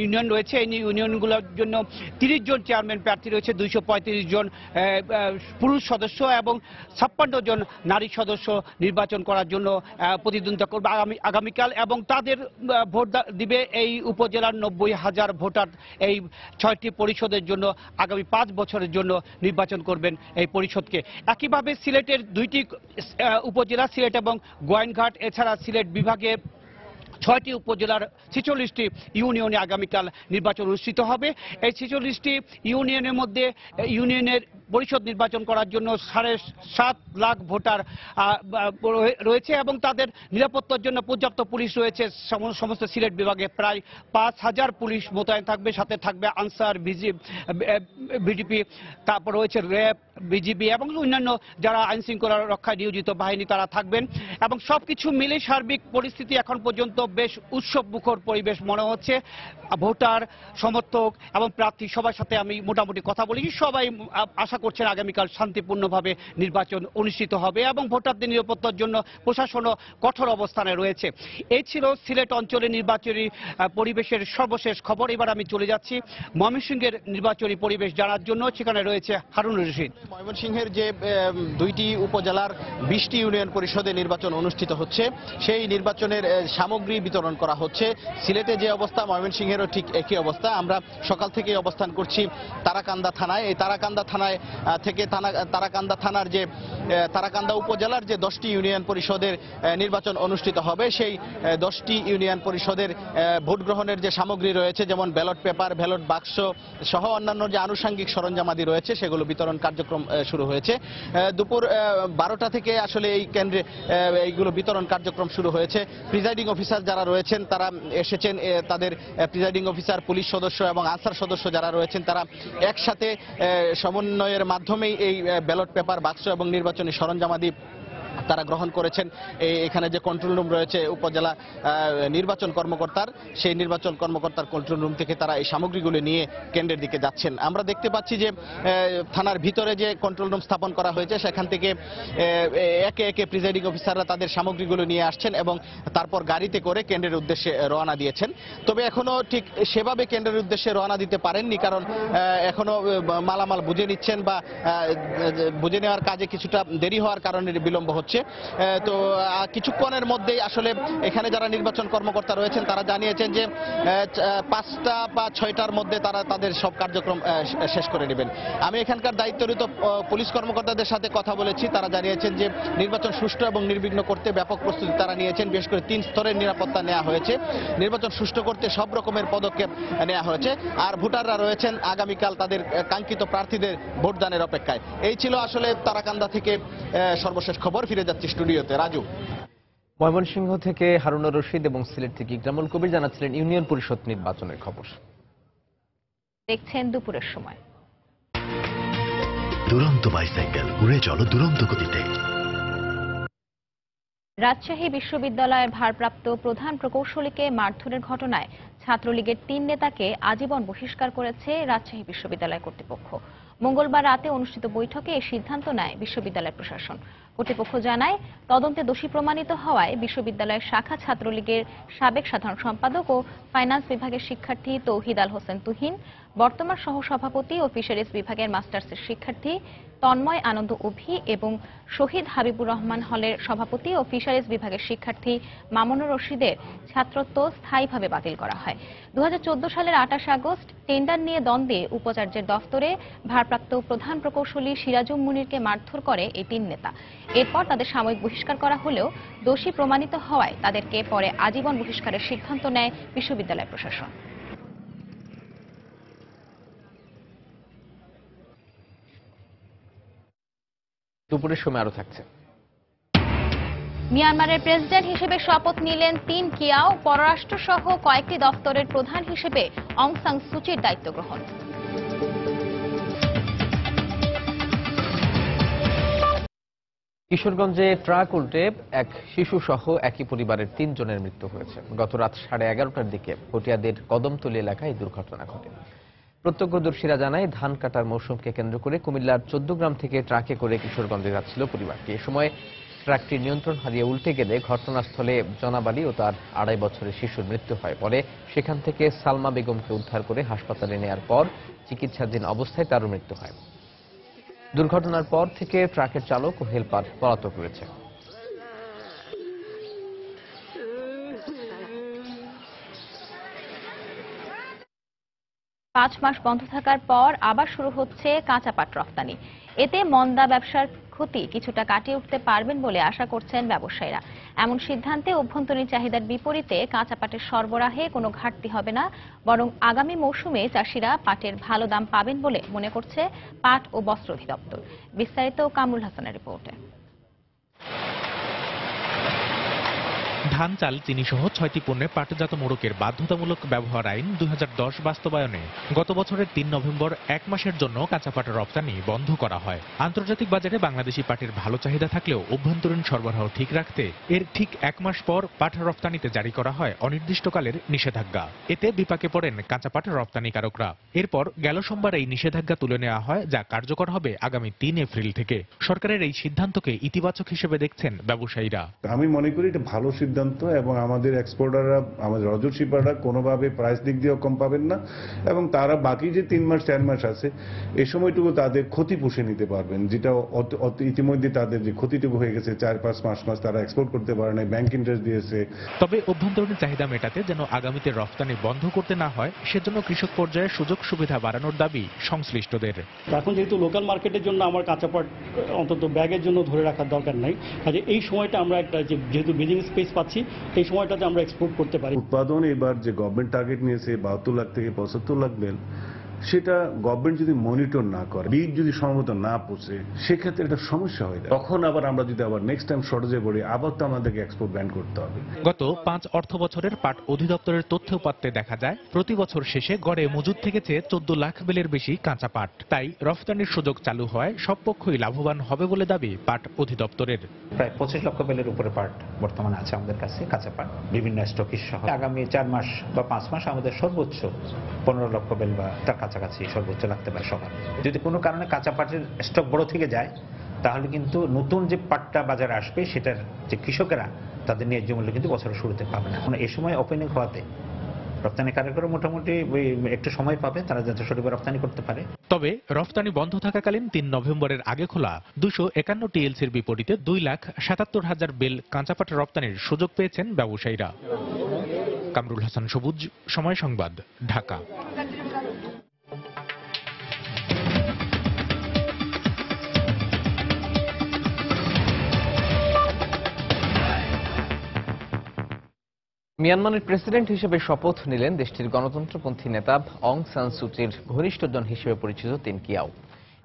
ইউনিয়ন রয়েছে, এই ইউনিয়নগুলোর জন্য 30 জন চেয়ারম্যান প্রার্থী রয়েছে, 235 জন পুরুষ সদস্য এবং 56 জন নারী সদস্য নির্বাচন করার জন্য প্রতিদ্বন্দ্বিতা করবে আগামীকাল। এবং তাদের ভোট দিবে এই উপজেলার 90,000 ভোটার এই 6টি পরিষদের জন্য আগামী 5 বছরের জন্য নির্বাচন করবেন এই পরিষদকে। একইভাবে সিলেটের 2টি উপজেলা, সিলেট এবং গোয়াইনঘাট, এছাড়া সিলেট বিভাগে 6টি উপজেলার 46টি ইউনিয়নে আগামীকাল নির্বাচন অনুষ্ঠিত হবে। এই 46টি ইউনিয়নের মধ্যে ইউনিয়নের পরিষদ নির্বাচন করার জন্য 7.5 লাখ ভোটার রয়েছে এবং তাদের নিরাপত্তার জন্য পর্যাপ্ত পুলিশ রয়েছে। সমস্ত সিলেট বিভাগে প্রায় 5,000 পুলিশ মোতায়েন থাকবে, সাথে থাকবে আনসার, বিজিপি, তারপর রয়েছে র্যাব, বিজিবি এবং অন্যান্য যারা আইন শৃঙ্খলা রক্ষায় নিয়োজিত বাহিনী, তারা থাকবেন। এবং সবকিছু মিলে সার্বিক পরিস্থিতি এখন পর্যন্ত বেশ উৎসব মুখর পরিবেশ মনে হচ্ছে। ভোটার, সমর্থক এবং প্রার্থী সবার সাথে আমি মোটামুটি কথা বলেছি, সবাই আশা করছেন আগামীকাল শান্তিপূর্ণভাবে নির্বাচন অনুষ্ঠিত হবে এবং ভোটারদের নিরাপত্তার জন্য প্রশাসনও কঠোর অবস্থানে রয়েছে। এই ছিল সিলেট অঞ্চলের নির্বাচনী পরিবেশের সর্বশেষ খবর। এবার আমি চলে যাচ্ছি ময়মনসিংহের নির্বাচনী পরিবেশ জানার জন্য, সেখানে রয়েছে হারুনুর রশিদ। ময়মনসিংহের যে 2টি উপজেলার 20টি ইউনিয়ন পরিষদে নির্বাচন অনুষ্ঠিত হচ্ছে, সেই নির্বাচনের সামগ্রী বিতরণ করা হচ্ছে। সিলেটে যে অবস্থা, ময়মনসিংহেরও ঠিক একই অবস্থা। আমরা সকাল থেকে অবস্থান করছি তারাকান্দা থানায়। এই তারাকান্দা থানায় থেকে তারাকান্দা থানার যে তারাকান্দা উপজেলার যে 10টি ইউনিয়ন পরিষদের নির্বাচন অনুষ্ঠিত হবে, সেই 10টি ইউনিয়ন পরিষদের ভোট গ্রহণের যে সামগ্রী রয়েছে, যেমন ব্যালট পেপার, ব্যালট বাক্স সহ অন্যান্য যে আনুষঙ্গিক সরঞ্জামাদি রয়েছে, সেগুলো বিতরণ কার্যক্রম শুরু হয়েছে। দুপুর 12টা থেকে আসলে এই কেন্দ্রে এইগুলো বিতরণ কার্যক্রম শুরু হয়েছে। প্রিজাইডিং অফিসার যারা রয়েছেন তারা এসেছেন, তাদের প্রিজাইডিং অফিসার, পুলিশ সদস্য এবং আনসার সদস্য যারা রয়েছেন, তারা একসাথে সমন্বয়ের মাধ্যমেই এই ব্যালট পেপার, বাক্স এবং নির্বাচনী সরঞ্জামাদি তারা গ্রহণ করেছেন। এখানে যে কন্ট্রোল রুম রয়েছে উপজেলা নির্বাচন কর্মকর্তার, সেই নির্বাচন কর্মকর্তার কন্ট্রোল রুম থেকে তারা এই সামগ্রীগুলো নিয়ে কেন্দ্রের দিকে যাচ্ছেন। আমরা দেখতে পাচ্ছি যে থানার ভিতরে যে কন্ট্রোল রুম স্থাপন করা হয়েছে, সেখান থেকে একে একে প্রিজাইডিং অফিসাররা তাদের সামগ্রীগুলো নিয়ে আসছেন এবং তারপর গাড়িতে করে কেন্দ্রের উদ্দেশ্যে রওনা দিয়েছেন। তবে এখনো ঠিক সেভাবে কেন্দ্রের উদ্দেশ্যে রওনা দিতে পারেননি, কারণ এখনো মালামাল বুঝে নিচ্ছেন বা বুঝে নেওয়ার কাজে কিছুটা দেরি হওয়ার কারণে বিলম্ব হচ্ছে। হচ্ছে। তো কিছুক্ষণের মধ্যেই আসলে এখানে যারা নির্বাচন কর্মকর্তা রয়েছেন তারা জানিয়েছেন যে 5টা বা 6টার মধ্যে তারা তাদের সব কার্যক্রম শেষ করে নেবেন। আমি এখানকার দায়িত্বরত পুলিশ কর্মকর্তাদের সাথে কথা বলেছি, তারা জানিয়েছেন যে নির্বাচন সুষ্ঠু এবং নির্বিঘ্ন করতে ব্যাপক প্রস্তুতি তারা নিয়েছেন। বিশেষ করে 3 স্তরের নিরাপত্তা নেওয়া হয়েছে। নির্বাচন সুষ্ঠু করতে সব রকমের পদক্ষেপ নেওয়া হয়েছে। আর ভোটাররা রয়েছেন আগামীকাল তাদের কাঙ্ক্ষিত প্রার্থীদের ভোটদানের অপেক্ষায়। এই ছিল আসলে তারাকান্দা থেকে সর্বশেষ খবর। ফিরে যাচ্ছি স্টুডিওতে। রাজু। ময়মনসিংহ থেকে হারুনুর রশিদ এবং সিলেট থেকে ইকরামুল কবির জানাচ্ছিলেন ইউনিয়ন পরিষদ নির্বাচনের খবর। দেখছেন দুপুরের সময়। দুরন্ত বাইসাইকেল, উড়ে চলো দুরন্ত গতিতে। রাজশাহী বিশ্ববিদ্যালয়ের ভারপ্রাপ্ত প্রধান প্রকৌশলীকে মারধরের ঘটনায় ছাত্রলীগের 3 নেতাকে আজীবন বহিষ্কার করেছে রাজশাহী বিশ্ববিদ্যালয় কর্তৃপক্ষ। মঙ্গলবার রাতে অনুষ্ঠিত বৈঠকে এই সিদ্ধান্ত নেয় বিশ্ববিদ্যালয় প্রশাসন। কর্তৃপক্ষ জানায়, তদন্তে দোষী প্রমাণিত হওয়ায় বিশ্ববিদ্যালয়ের শাখা ছাত্রলীগের সাবেক সাধারণ সম্পাদক ও ফাইন্যান্স বিভাগের শিক্ষার্থী তৌহিদ আল হোসেন তুহিন, বর্তমান সহসভাপতি ও ফিশারিজ বিভাগের মাস্টার্সের শিক্ষার্থী তন্ময় আনন্দ অভি এবং শহীদ হাবিবুর রহমান হলের সভাপতি ও ফিশারিজ বিভাগের শিক্ষার্থী মামুনুর রশিদের ছাত্রত্ব স্থায়ীভাবে বাতিল করা হয়। 2014 সালের 28 আগস্ট টেন্ডার নিয়ে দ্বন্দ্বে উপাচার্যের দফতরে ভারপ্রাপ্ত প্রধান প্রকৌশলী সিরাজুম মুনিরকে মারধর করে এই 3 নেতা। এরপর তাদের সাময়িক বহিষ্কার করা হলেও দোষী প্রমাণিত হওয়ায় তাদেরকে পরে আজীবন বহিষ্কারের সিদ্ধান্ত নেয় বিশ্ববিদ্যালয় প্রশাসন। দুপুরের সময় আরো থাকছে। মিয়ানমারের প্রেসিডেন্ট হিসেবে শপথ নিলেন 3 কিয়াও। পররাষ্ট্র সহ কয়েকটি দপ্তরের প্রধান হিসেবে অং সান সুচির দায়িত্ব গ্রহণ। কিশোরগঞ্জে ট্রাক উল্টে এক শিশু সহ একই পরিবারের 3 জনের মৃত্যু হয়েছে। গত রাত 11:30টার দিকে পটিয়াদের কদমতলী এলাকায় এই দুর্ঘটনা ঘটে। প্রত্যক্ষদর্শীরা জানায়, ধান কাটার মৌসুমকে কেন্দ্র করে কুমিল্লার 14 গ্রাম থেকে ট্রাকে করে কিশোরগঞ্জে যাচ্ছিল পরিবারটি। এ সময় ট্রাকটি নিয়ন্ত্রণ হারিয়ে উল্টে গেলে ঘটনাস্থলে জনাব আলী ও তার 2.5 বছরের শিশুর মৃত্যু হয়। পরে সেখান থেকে সালমা বেগমকে উদ্ধার করে হাসপাতালে নেয়ার পর চিকিৎসাধীন অবস্থায় তারও মৃত্যু হয়। দুর্ঘটনার পর থেকে ট্রাকের চালক ও হেলপার পলাতক রয়েছে। পাঁচ মাস বন্ধ থাকার পর আবার শুরু হচ্ছে কাঁচা পাট রপ্তানি। এতে মন্দা ব্যবসার ক্ষতি কিছুটা কাটিয়ে উঠতে পারবেন বলে আশা করছেন ব্যবসায়ীরা। এমন সিদ্ধান্তে অভ্যন্তরীণ চাহিদার বিপরীতে কাঁচা পাটের সরবরাহে কোনো ঘাটতি হবে না, বরং আগামী মৌসুমে চাষিরা পাটের ভালো দাম পাবেন বলে মনে করছে পাট ও বস্ত্র অধিদপ্তর। বিস্তারিত কামরুল হাসানের রিপোর্টে। ধান, চাল, চিনি সহ 6টি পণ্যে পাটজাত মোড়কের বাধ্যতামূলক ব্যবহার আইন 2010 বাস্তবায়নে গত বছরের 3 নভেম্বর 1 মাসের জন্য কাঁচা পাট রপ্তানি বন্ধ করা হয়। আন্তর্জাতিক বাজারে বাংলাদেশি পাটের ভালো চাহিদা থাকলেও অভ্যন্তরীণ সরবরাহ ঠিক রাখতে এর ঠিক 1 মাস পর পাট রপ্তানিতে জারি করা হয় অনির্দিষ্টকালের নিষেধাজ্ঞা। এতে বিপাকে পড়েন কাঁচা পাট রপ্তানিকারকরা। এরপর গেল সোমবার এই নিষেধাজ্ঞা তুলে নেওয়া হয়, যা কার্যকর হবে আগামী 3 এপ্রিল থেকে। সরকারের এই সিদ্ধান্তকে ইতিবাচক হিসেবে দেখছেন ব্যবসায়ীরা। আমি মনে করি এটা ভালো সিদ্ধান্ত এবং আমাদের এক্সপোর্টাররা, আমাদের রজত শিপাররা কোনোভাবে প্রাইস দিক দিয়েও কম পাবেন না এবং তারা বাকি যে 3 মাস 4 মাস আছে এই সময়টুকু তাদের ক্ষতি পুষে নিতে পারবেন, যেটা ইতিমধ্যে তাদের যে ক্ষতিটুকু হয়ে গেছে 4-5 মাস তারা এক্সপোর্ট করতে পারে না, ব্যাংক ইন্টারেস্ট দিয়েছে। তবে অভ্যন্তরীণ চাহিদা মেটাতে যেন আগামীতে রফতানি বন্ধ করতে না হয়, সেজন্য কৃষক পর্যায়ে সুযোগ সুবিধা বাড়ানোর দাবি সংশ্লিষ্টদের। এখন যেহেতু লোকাল মার্কেটের জন্য আমার কাঁচা পাট অন্তত ব্যাগের জন্য ধরে রাখার দরকার নাই, কাজে এই সময়টা আমরা একটা যেহেতু ব্রিজিং স্পেস পাচ্ছি এই সময়টাতে আমরা এক্সপোর্ট করতে পারি। উৎপাদন এবার যে গভর্নমেন্ট টার্গেট নিয়েছে 72 লাখ থেকে 75 লাখ বেল, সেটা গভর্নমেন্ট যদি মনিটর না করে, বীজ যদি সম্ভবত না পৌঁছে, সেক্ষেত্রে একটা সমস্যা হয়ে যায়। তখন আবার আমরা যদি আবার নেক্সট টাইম শর্টেজে পড়ি, আবার তো আমাদেরকে এক্সপোর্ট ব্যান করতে হবে। গত 5 অর্থ বছরের পাট অধিদপ্তরের তথ্যপাত্রে দেখা যায়, প্রতি বছর শেষে গড়ে মজুদ থেকেছে 14 লাখ বেলের বেশি কাঁচা পাট। তাই রফতানির সুযোগ চালু হয় সব পক্ষই লাভবান হবে বলে দাবি পাট অধিদপ্তরের। প্রায় 25 লক্ষ বেলের উপরে পাট বর্তমানে আছে আমাদের কাছে, কাঁচা পাট বিভিন্ন স্টকিস সহ। আগামী 4 মাস বা 5 মাস আমাদের সর্বোচ্চ 15 লক্ষ বেল বা তার কাছাকাছি সর্বোচ্চ লাগতে পারে সবার। যদি কোনো কারণে কাঁচা পাটের স্টক বড় থেকে যায়, তাহলে কিন্তু নতুন যে পাটটা বাজারে আসবে সেটার যে কৃষকেরা তাদের ন্যায্য মূল্য কিন্তু বছরের শুরুতে পাবে না। এই সময় ওপেনিং হওয়াতে রপ্তানিকারকেরা মোটামুটি ওই একটু সময় পাবে, তারা যাতে সঠিকভাবে রপ্তানি করতে পারে। তবে রফতানি বন্ধ থাকাকালীন ৩ নভেম্বরের আগে খোলা 251 টিএলসির বিপরীতে 2,77,000 বেল কাঁচা পাট রপ্তানির সুযোগ পেয়েছেন ব্যবসায়ীরা। কামরুল হাসান সবুজ, সময় সংবাদ, ঢাকা। মিয়ানমারের প্রেসিডেন্ট হিসেবে শপথ নিলেন দেশটির গণতন্ত্রপন্থী নেতা অং সান সুচির ঘনিষ্ঠজন হিসেবে পরিচিত তিন কিয়াও।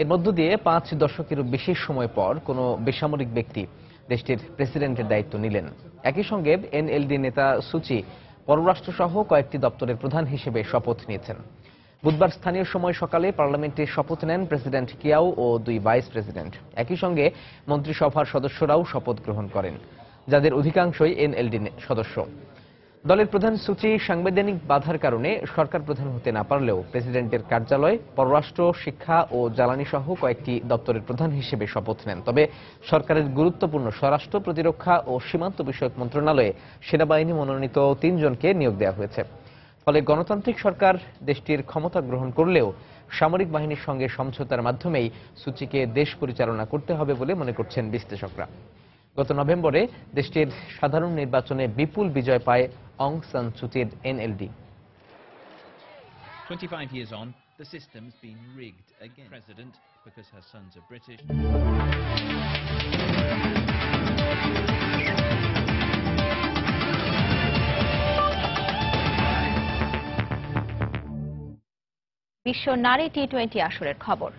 এর মধ্য দিয়ে 5 দশকেরও বেশি সময় পর কোনো বেসামরিক ব্যক্তি দেশটির প্রেসিডেন্টের দায়িত্ব নিলেন। একই সঙ্গে এনএলডি নেতা সুচি পররাষ্ট্রসহ কয়েকটি দপ্তরের প্রধান হিসেবে শপথ নিয়েছেন। বুধবার স্থানীয় সময় সকালে পার্লামেন্টে শপথ নেন প্রেসিডেন্ট কিয়াও ও 2 ভাইস প্রেসিডেন্ট। একই সঙ্গে মন্ত্রিসভার সদস্যরাও শপথ গ্রহণ করেন, যাদের অধিকাংশই এনএলডি সদস্য। দলের প্রধান সুচি সাংবিধানিক বাধার কারণে সরকার প্রধান হতে না পারলেও প্রেসিডেন্টের কার্যালয়, পররাষ্ট্র, শিক্ষা ও জ্বালানি সহ কয়েকটি দপ্তরের প্রধান হিসেবে শপথ নেন। তবে সরকারের গুরুত্বপূর্ণ স্বরাষ্ট্র, প্রতিরক্ষা ও সীমান্ত বিষয়ক মন্ত্রণালয়ে সেনাবাহিনী মনোনীত 3 জনকে নিয়োগ দেওয়া হয়েছে। ফলে গণতান্ত্রিক সরকার দেশটির ক্ষমতা গ্রহণ করলেও সামরিক বাহিনীর সঙ্গে সমঝোতার মাধ্যমেই সুচিকে দেশ পরিচালনা করতে হবে বলে মনে করছেন বিশ্লেষকরা। গত নভেম্বরে দেশটির সাধারণ নির্বাচনে বিপুল বিজয় পায় অং সান সুচির NLD. 25 years on, the system's been rigged again. President, because her sons are British. বিশ্ব নারী টি20 আসরের খবর।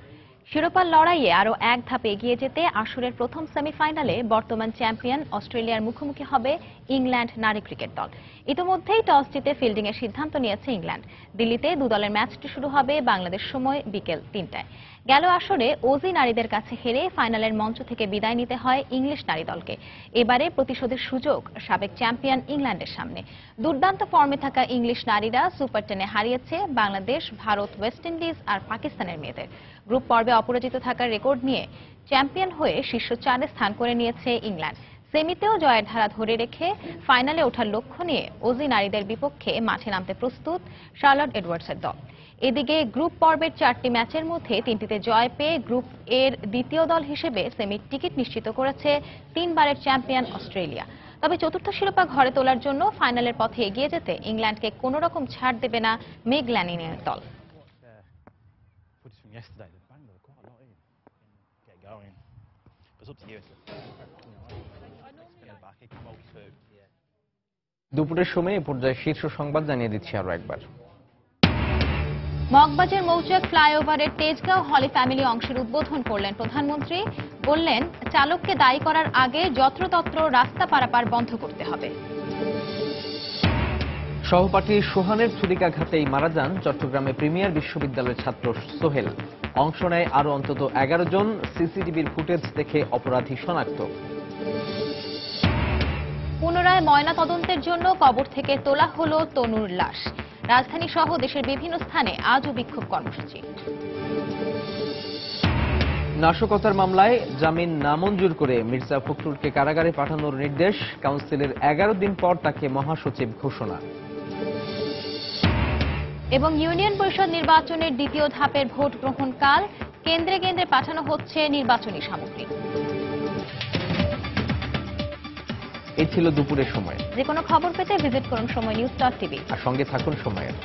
শিরোপার লড়াইয়ে আরও এক ধাপ এগিয়ে যেতে আসরের প্রথম সেমিফাইনালে বর্তমান চ্যাম্পিয়ন অস্ট্রেলিয়ার মুখোমুখি হবে ইংল্যান্ড নারী ক্রিকেট দল। ইতিমধ্যেই টস জিতে ফিল্ডিংয়ের সিদ্ধান্ত নিয়েছে ইংল্যান্ড। দিল্লিতে 2 দলের ম্যাচটি শুরু হবে বাংলাদেশ সময় বিকেল 3টায়। গেল আসরে অজি নারীদের কাছে হেরে ফাইনালের মঞ্চ থেকে বিদায় নিতে হয় ইংলিশ নারী দলকে। এবারে প্রতিশোধের সুযোগ সাবেক চ্যাম্পিয়ন ইংল্যান্ডের সামনে। দুর্দান্ত ফর্মে থাকা ইংলিশ নারীরা সুপার 10-এ হারিয়েছে বাংলাদেশ, ভারত, ওয়েস্ট ইন্ডিজ আর পাকিস্তানের মেয়েদের। গ্রুপ পর্বে অপরাজিত থাকার রেকর্ড নিয়ে চ্যাম্পিয়ন হয়ে শীর্ষ 4-এ স্থান করে নিয়েছে ইংল্যান্ড। সেমিতেও জয়ের ধারা ধরে রেখে ফাইনালে ওঠার লক্ষ্য নিয়ে অজি নারীদের বিপক্ষে মাঠে নামতে প্রস্তুত শার্লট এডওয়ার্ডসের দল। এদিকে গ্রুপ পর্বের 4টি ম্যাচের মধ্যে 3টিতে জয় পেয়ে গ্রুপ এর দ্বিতীয় দল হিসেবে সেমির টিকিট নিশ্চিত করেছে 3 বারের চ্যাম্পিয়ন অস্ট্রেলিয়া। তবে চতুর্থ শিরোপা ঘরে তোলার জন্য ফাইনালের পথে এগিয়ে যেতে ইংল্যান্ডকে কোনো রকম ছাড় দেবে না মেগ ল্যানিনের দল। দুপুরের সময় এ পর্যায়ে শীর্ষ সংবাদ জানিয়ে দিচ্ছি আরো একবার। মগবাজার মৌচাক ফ্লাইওভারের তেজগাঁও হলি ফ্যামিলি অংশের উদ্বোধন করলেন প্রধানমন্ত্রী। বললেন, চালককে দায়ী করার আগে যত্রতত্র রাস্তা পারাপার বন্ধ করতে হবে। সহপাঠী সোহানের ছুরিকাঘাতেই মারা যান চট্টগ্রামে প্রিমিয়ার বিশ্ববিদ্যালয়ের ছাত্র সোহেল। অংশ নেয় আরো অন্তত 11 জন। সিসিটিভির ফুটেজ দেখে অপরাধী শনাক্ত। পুনরায় ময়না তদন্তের জন্য কবর থেকে তোলা হলো তনুর লাশ। রাজধানী সহ দেশের বিভিন্ন স্থানে আজও বিক্ষোভ কর্মসূচি। নাশকতার মামলায় জামিন নামঞ্জুর করে মির্জা ফখরুলকে কারাগারে পাঠানোর নির্দেশ। কাউন্সিলের 11 দিন পর তাকে মহাসচিব ঘোষণা। এবং ইউনিয়ন পরিষদ নির্বাচনের দ্বিতীয় ধাপের ভোট গ্রহণ কাল। কেন্দ্রে কেন্দ্রে পাঠানো হচ্ছে নির্বাচনী সামগ্রী। এই ছিল দুপুরের সময়। যে কোনো খবর পেতে ভিজিট করুন সময় নিউজ.টিভি আর সঙ্গে থাকুন সময়ের।